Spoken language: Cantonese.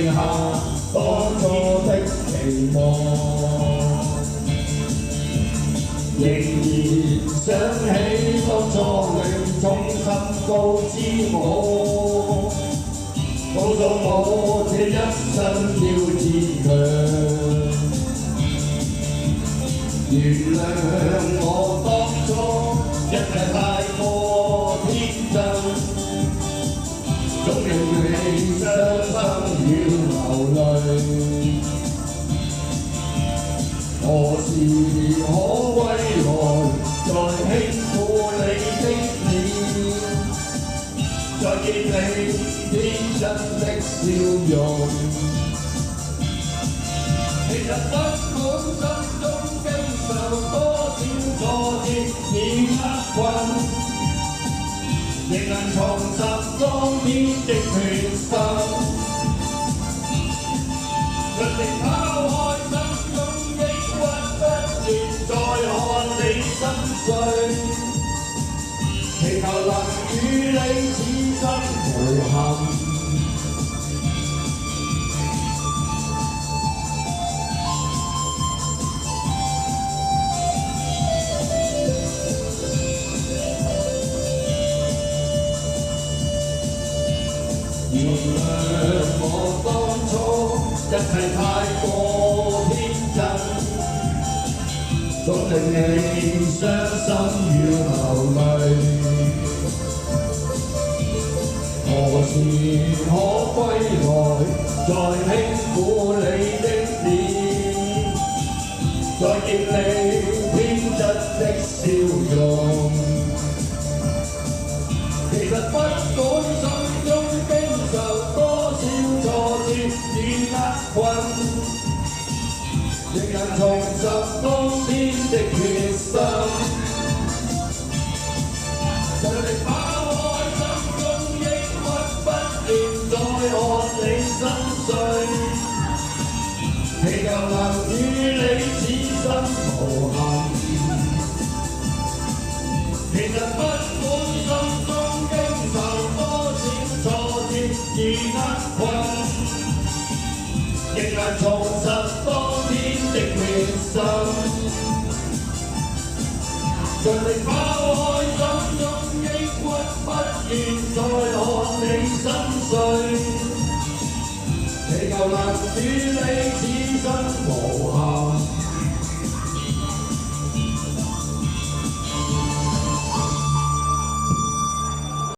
剩下當初的期望，仍然想起當初你衷心告知我，告訴我這一生要自強。原諒我當初一切太過天真，總令你傷心要流淚。何時可歸來，再輕撫你的臉，再見你天真的笑容。其實不管心中經受多少挫折與厄困，仍能重拾當天的決心，盡力拋開心中抑鬱，不願再看你心碎，祈求能與你此生無憾。原諒我當初一切太過天真，總令你傷心要流淚。何時可歸來，再輕撫你的臉，再見你天真的笑容。其實不管心中經受多少挫折與厄困，仍能重拾當天的決心，盡力拋開心中抑鬱，不願再看你心碎，祈求能與你此生無憾。其實不管心中經受多少挫折與厄困，仍能重拾當天的決心，盡力拋開心中抑鬱，不願再看你心碎，祈求能與你此生無憾。